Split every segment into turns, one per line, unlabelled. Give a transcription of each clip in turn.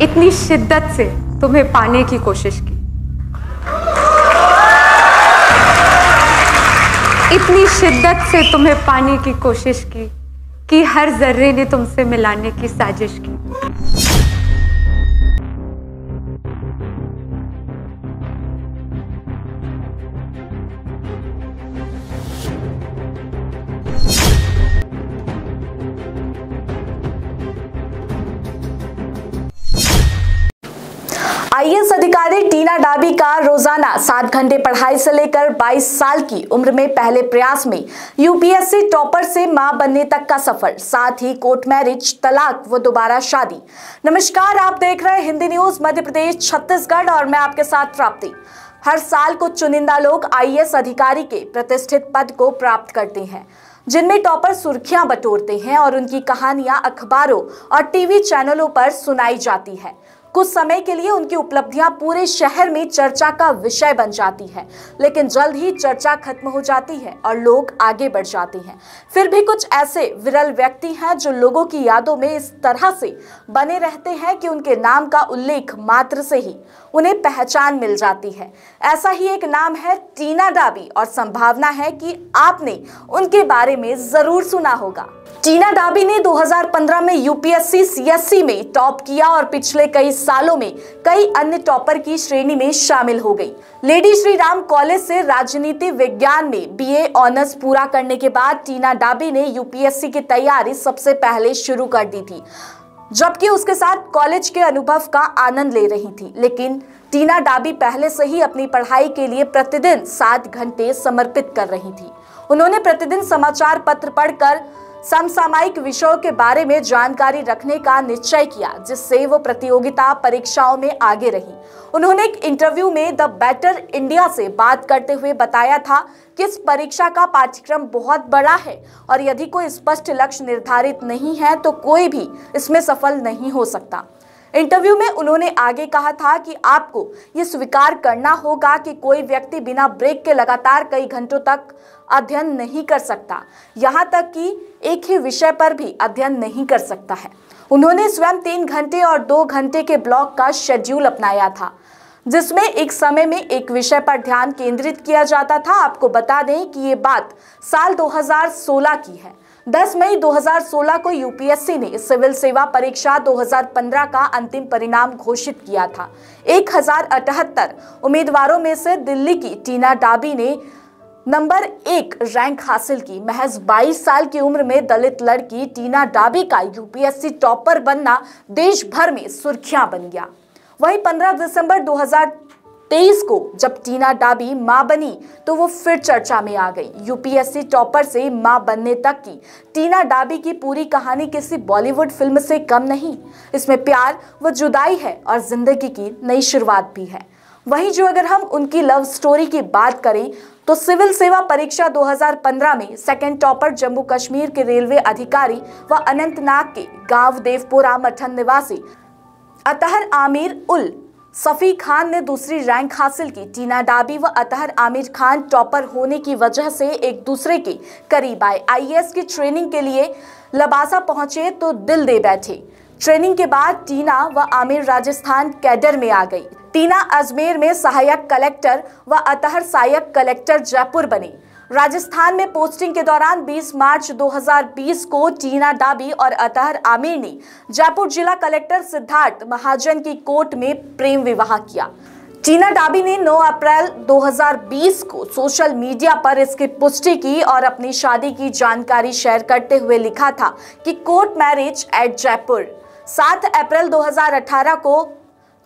इतनी शिद्दत से तुम्हें पाने की कोशिश की, इतनी शिद्दत से तुम्हें पाने की कोशिश की कि हर जर्रे ने तुमसे मिलाने की साजिश की।
आईएएस अधिकारी टीना डाबी का रोजाना 7 घंटे पढ़ाई से लेकर 22 साल की उम्र में पहले प्रयास में यूपीएससी टॉपर से मां बनने तक का सफर, साथ ही कोर्ट मैरिज, तलाक व दोबारा शादी। नमस्कार, आप देख रहे हैं हिंदी न्यूज मध्य प्रदेश छत्तीसगढ़ और मैं आपके साथ प्राप्ति। हर साल कुछ चुनिंदा लोग आईएएस अधिकारी के प्रतिष्ठित पद को प्राप्त करते हैं, जिनमें टॉपर सुर्खियां बटोरते हैं और उनकी कहानियां अखबारों और टीवी चैनलों पर सुनाई जाती है। कुछ समय के लिए उनकी उपलब्धियां पूरे शहर में चर्चा का विषय बन जाती है, लेकिन जल्द ही चर्चा खत्म हो जाती है और लोग आगे बढ़ जाते हैं। फिर भी कुछ ऐसे विरल व्यक्ति हैं जो लोगों की यादों में इस तरह से बने रहते हैं कि उनके नाम का उल्लेख मात्र से ही उन्हें पहचान मिल जाती है। ऐसा ही एक नाम है टीना डाबी और संभावना है कि आपने उनके बारे में जरूर सुना होगा। टीना डाबी ने 2015 में यूपीएससी सीएससी में टॉप किया और पिछले कई सालों में कई अन्य टॉपर की श्रेणी में शामिल हो गई। लेडी श्री राम कॉलेज से राजनीति विज्ञान में बीए ऑनर्स पूरा करने के बाद टीना डाबी ने यूपीएससी की तैयारी सबसे पहले शुरू कर दी थी, जबकि उसके साथ कॉलेज के अनुभव का आनंद ले रही थी। लेकिन टीना डाबी पहले से ही अपनी पढ़ाई के लिए प्रतिदिन 7 घंटे समर्पित कर रही थी। उन्होंने प्रतिदिन समाचार पत्र पढ़कर समसामयिक विषयों के बारे में जानकारी रखने का निश्चय किया, जिससे वो प्रतियोगिता परीक्षाओं में आगे रही। उन्होंने एक इंटरव्यू में द बेटर इंडिया से बात करते हुए बताया था कि इस परीक्षा का पाठ्यक्रम बहुत बड़ा है और यदि कोई स्पष्ट लक्ष्य निर्धारित नहीं है तो कोई भी इसमें सफल नहीं हो सकता। इंटरव्यू में उन्होंने आगे कहा था कि आपको ये स्वीकार करना होगा कि कोई व्यक्ति बिना ब्रेक के लगातार कई घंटों तक अध्ययन नहीं कर सकता, यहाँ तक कि एक ही विषय पर भी अध्ययन नहीं कर सकता है। उन्होंने स्वयं 3 घंटे और 2 घंटे के ब्लॉक का शेड्यूल अपनाया था, जिसमें एक समय में एक विषय पर ध्यान केंद्रित किया जाता था। आपको बता दें कि ये बात साल 2016 की है। 10 मई 2016 को यूपीएससी ने सिविल सेवा परीक्षा 2015 का अंतिम परिणाम घोषित किया था। 1078 उम्मीदवारों में से दिल्ली की टीना डाबी ने नंबर 1 रैंक हासिल की। महज 22 साल की उम्र में दलित लड़की टीना डाबी का यूपीएससी टॉपर बनना देश भर में सुर्खियां बन गया। वहीं 15 दिसंबर 2023 को जब टीना डाबी मां बनी तो वो फिर चर्चा में आ गई। यूपीएससी टॉपर से मां बनने तक की टीना डाबी की पूरी कहानी किसी बॉलीवुड फिल्म से कम नहीं। इसमें प्यार व जुदाई है और जिंदगी की नई शुरुआत भी है। वहीं जो अगर हम उनकी लव स्टोरी की बात करें तो सिविल सेवा परीक्षा 2015 में सेकंड टॉपर जम्मू कश्मीर के रेलवे अधिकारी व अनंतनाग के गांव देवपुरा मठन निवासी अतहर आमिर उल सफी खान ने दूसरी रैंक हासिल की। टीना डाबी व अतहर आमिर खान टॉपर होने की वजह से एक दूसरे के करीब आए। आईएएस की ट्रेनिंग के लिए लबासा पहुंचे तो दिल दे बैठे। ट्रेनिंग के बाद टीना व आमिर राजस्थान कैडर में आ गई। टीना अजमेर में सहायक कलेक्टर व अतहर सहायक कलेक्टर जयपुर बने। राजस्थान में पोस्टिंग के दौरान 20 मार्च 2020 को टीना डाबी और अतहर आमिर ने जयपुर जिला कलेक्टर सिद्धार्थ महाजन की कोर्ट में प्रेम विवाह किया। टीना डाबी ने 9 अप्रैल 2020 को सोशल मीडिया पर इसकी पुष्टि की और अपनी शादी की जानकारी शेयर करते हुए लिखा था कि कोर्ट मैरिज एट जयपुर। 7 अप्रैल 2018 को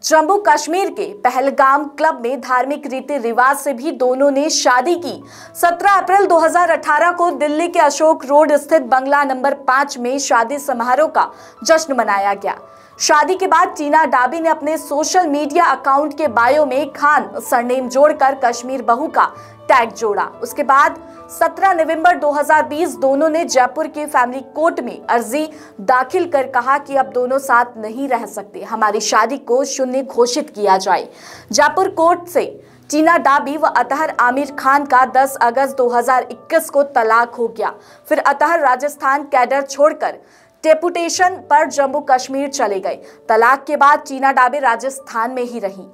जम्मू कश्मीर के पहलगाम क्लब में धार्मिक रीति रिवाज से भी दोनों ने शादी की। 17 अप्रैल 2018 को दिल्ली के अशोक रोड स्थित बंगला नंबर 5 में शादी समारोह का जश्न मनाया गया। शादी के बाद टीना डाबी ने अपने सोशल मीडिया अकाउंट के बायो में खान सरनेम जोड़कर कश्मीर बहू का टैग जोड़ा। उसके बाद 17 नवंबर 2020 दोनों ने जयपुर के फैमिली कोर्ट में अर्जी दाखिल कर कहा कि अब दोनों साथ नहीं रह सकते, हमारी शादी को शून्य घोषित किया जाए। जयपुर कोर्ट से टीना डाबी व अतहर आमिर खान का 10 अगस्त 2021 को तलाक हो गया। फिर अतहर राजस्थान कैडर छोड़कर डेपुटेशन पर जम्मू कश्मीर चले गए। तलाक के बाद टीना डाबी राजस्थान में ही रही,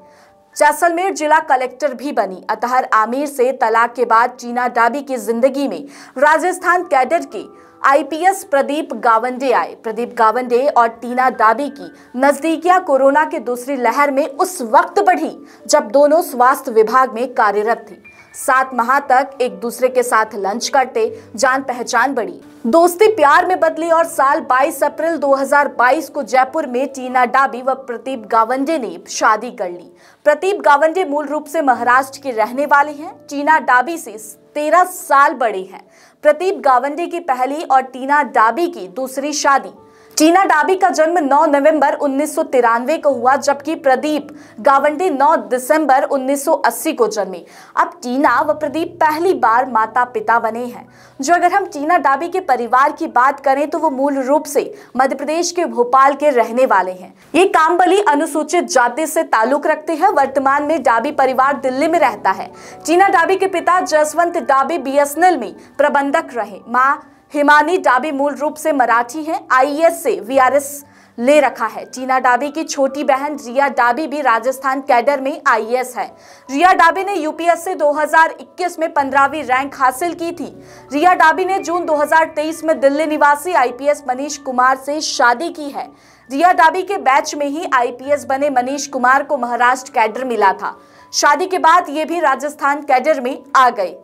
जैसलमेर जिला कलेक्टर भी बनी। अतहर आमिर से तलाक के बाद टीना डाबी की जिंदगी में राजस्थान कैडर के आईपीएस प्रदीप गावंडे आए। प्रदीप गावंडे और टीना डाबी की नजदीकियां कोरोना की दूसरी लहर में उस वक्त बढ़ी जब दोनों स्वास्थ्य विभाग में कार्यरत थी। 7 माह तक एक दूसरे के साथ लंच करते, जान पहचान बढ़ी, दोस्ती प्यार में बदली और साल 22 अप्रैल 2022 को जयपुर में टीना डाबी व प्रदीप गावंडे ने शादी कर ली। प्रदीप गावंडे मूल रूप से महाराष्ट्र के रहने वाले हैं। टीना डाबी से 13 साल बड़े हैं। प्रदीप गावंडे की पहली और टीना डाबी की दूसरी शादी। टीना डाबी का जन्म 9 नवंबर 1993 को हुआ, जबकि प्रदीप गावंडे 9 दिसंबर 1980 को जन्मे। अब टीना व प्रदीप पहली बार माता पिता बने हैं। जो अगर हम टीना डाबी के परिवार की बात करें तो वो मूल रूप से मध्य प्रदेश के भोपाल के रहने वाले हैं। ये कामबली अनुसूचित जाति से ताल्लुक रखते हैं। वर्तमान में डाबी परिवार दिल्ली में रहता है। टीना डाबी के पिता जसवंत डाबी बीएसएनएल में प्रबंधक रहे। मां हिमानी डाबी मूल रूप से मराठी हैं। आईएएस से वीआरएस ले रखा है। टीना डाबी की छोटी बहन रिया डाबी भी राजस्थान कैडर में आईएएस है। रिया डाबी ने यूपीएससी 2021 में 15वीं रैंक हासिल की थी। रिया डाबी ने जून 2023 में दिल्ली निवासी आईपीएस मनीष कुमार से शादी की है। रिया डाबी के बैच में ही आईपीएस बने मनीष कुमार को महाराष्ट्र कैडर मिला था। शादी के बाद ये भी राजस्थान कैडर में आ गए।